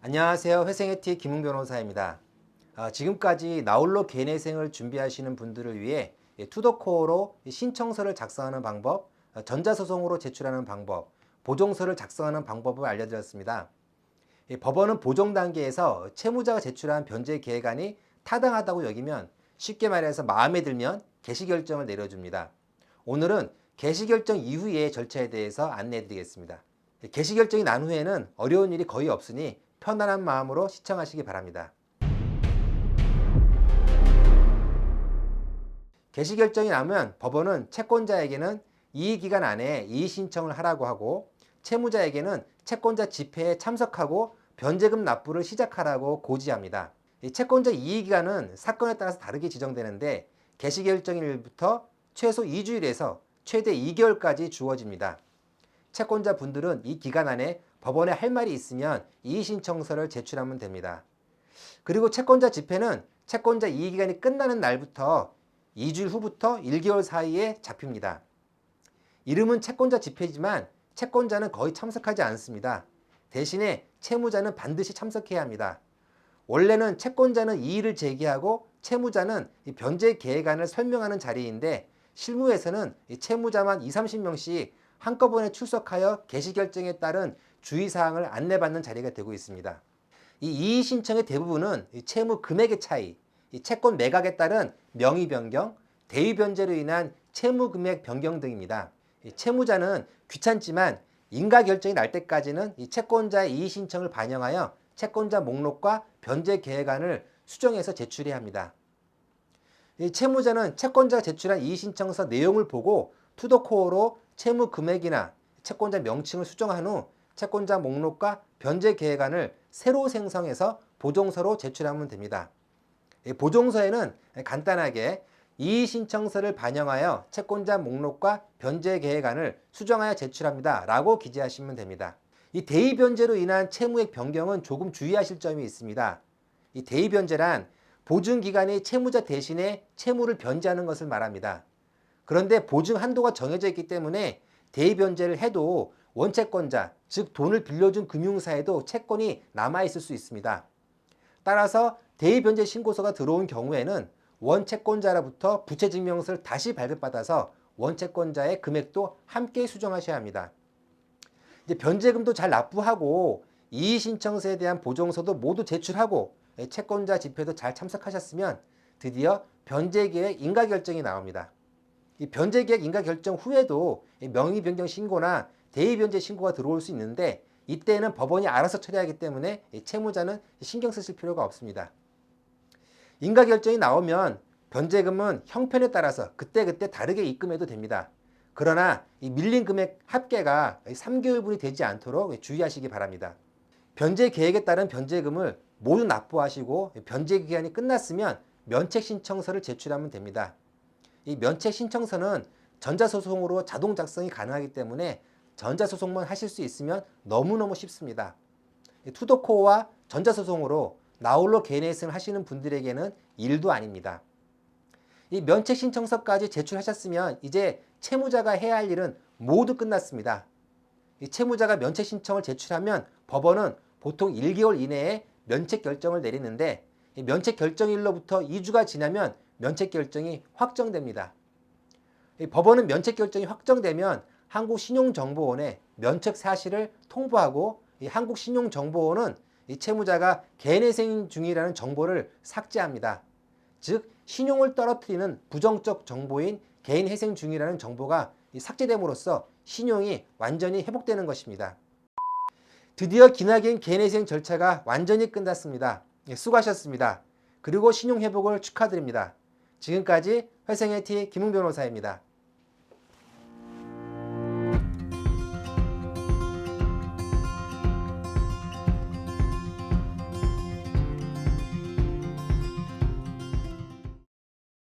안녕하세요. 회생의 T 김웅 변호사입니다. 지금까지 나홀로 개인회생을 준비하시는 분들을 위해 투더코어로 신청서를 작성하는 방법, 전자소송으로 제출하는 방법, 보종서를 작성하는 방법을 알려드렸습니다. 법원은 보종 단계에서 채무자가 제출한 변제 계획안이 타당하다고 여기면 쉽게 말해서 마음에 들면 개시결정을 내려줍니다. 오늘은 개시결정 이후의 절차에 대해서 안내해 드리겠습니다. 개시결정이 난 후에는 어려운 일이 거의 없으니 편안한 마음으로 시청하시기 바랍니다. 개시결정이 나면 법원은 채권자에게는 이의기간 안에 이의신청을 하라고 하고 채무자에게는 채권자 집회에 참석하고 변제금 납부를 시작하라고 고지합니다. 이 채권자 이의기간은 사건에 따라서 다르게 지정되는데 개시결정일부터 최소 2주일에서 최대 2개월까지 주어집니다. 채권자 분들은 이 기간 안에 법원에 할 말이 있으면 이의신청서를 제출하면 됩니다. 그리고 채권자 집회는 채권자 이의기간이 끝나는 날부터 2주일 후부터 1개월 사이에 잡힙니다. 이름은 채권자 집회지만 채권자는 거의 참석하지 않습니다. 대신에 채무자는 반드시 참석해야 합니다. 원래는 채권자는 이의를 제기하고 채무자는 변제 계획안을 설명하는 자리인데 실무에서는 채무자만 20-30명씩 한꺼번에 출석하여 개시결정에 따른 주의사항을 안내받는 자리가 되고 있습니다. 이 이의 신청의 대부분은 채무 금액의 차이, 채권 매각에 따른 명의 변경, 대위 변제로 인한 채무 금액 변경 등입니다. 채무자는 귀찮지만 인가 결정이 날 때까지는 채권자의 이의 신청을 반영하여 채권자 목록과 변제 계획안을 수정해서 제출해야 합니다. 채무자는 채권자가 제출한 이의 신청서 내용을 보고 투더코어로 채무 금액이나 채권자 명칭을 수정한 후 채권자 목록과 변제 계획안을 새로 생성해서 보종서로 제출하면 됩니다. 보종서에는 간단하게 이의 신청서를 반영하여 채권자 목록과 변제 계획안을 수정하여 제출합니다 라고 기재하시면 됩니다. 이 대의 변제로 인한 채무액 변경은 조금 주의하실 점이 있습니다. 이 대의 변제란 보증기간이 채무자 대신에 채무를 변제하는 것을 말합니다. 그런데 보증 한도가 정해져 있기 때문에 대의 변제를 해도 원채권자, 즉 돈을 빌려준 금융사에도 채권이 남아있을 수 있습니다. 따라서 대의 변제 신고서가 들어온 경우에는 원채권자로부터 부채증명서를 다시 발급받아서 원채권자의 금액도 함께 수정하셔야 합니다. 이제 변제금도 잘 납부하고 이의신청서에 대한 보종서도 모두 제출하고 채권자 집회도 잘 참석하셨으면 드디어 변제계획 인가결정이 나옵니다. 이 변제계획 인가결정 후에도 명의변경 신고나 대의변제 신고가 들어올 수 있는데 이때는 법원이 알아서 처리하기 때문에 채무자는 신경 쓰실 필요가 없습니다. 인가결정이 나오면 변제금은 형편에 따라서 그때그때 다르게 입금해도 됩니다. 그러나 이 밀린 금액 합계가 3개월분이 되지 않도록 주의하시기 바랍니다. 변제 계획에 따른 변제금을 모두 납부하시고 변제 기간이 끝났으면 면책 신청서를 제출하면 됩니다. 이 면책 신청서는 전자소송으로 자동 작성이 가능하기 때문에 전자소송만 하실 수 있으면 너무너무 쉽습니다. 투더코어와 전자소송으로 나홀로 개인회생을 하시는 분들에게는 일도 아닙니다. 이 면책 신청서까지 제출하셨으면 이제 채무자가 해야 할 일은 모두 끝났습니다. 이 채무자가 면책 신청을 제출하면 법원은 보통 1개월 이내에 면책 결정을 내리는데 이 면책 결정일로부터 2주가 지나면 면책 결정이 확정됩니다. 이 법원은 면책 결정이 확정되면 한국신용정보원에 면책 사실을 통보하고 이 한국신용정보원은 이 채무자가 개인회생 중이라는 정보를 삭제합니다. 즉 신용을 떨어뜨리는 부정적 정보인 개인회생 중이라는 정보가 삭제됨으로써 신용이 완전히 회복되는 것입니다. 드디어 기나긴 개인회생 절차가 완전히 끝났습니다. 수고하셨습니다. 그리고 신용회복을 축하드립니다. 지금까지 회생의 T 김웅 변호사입니다.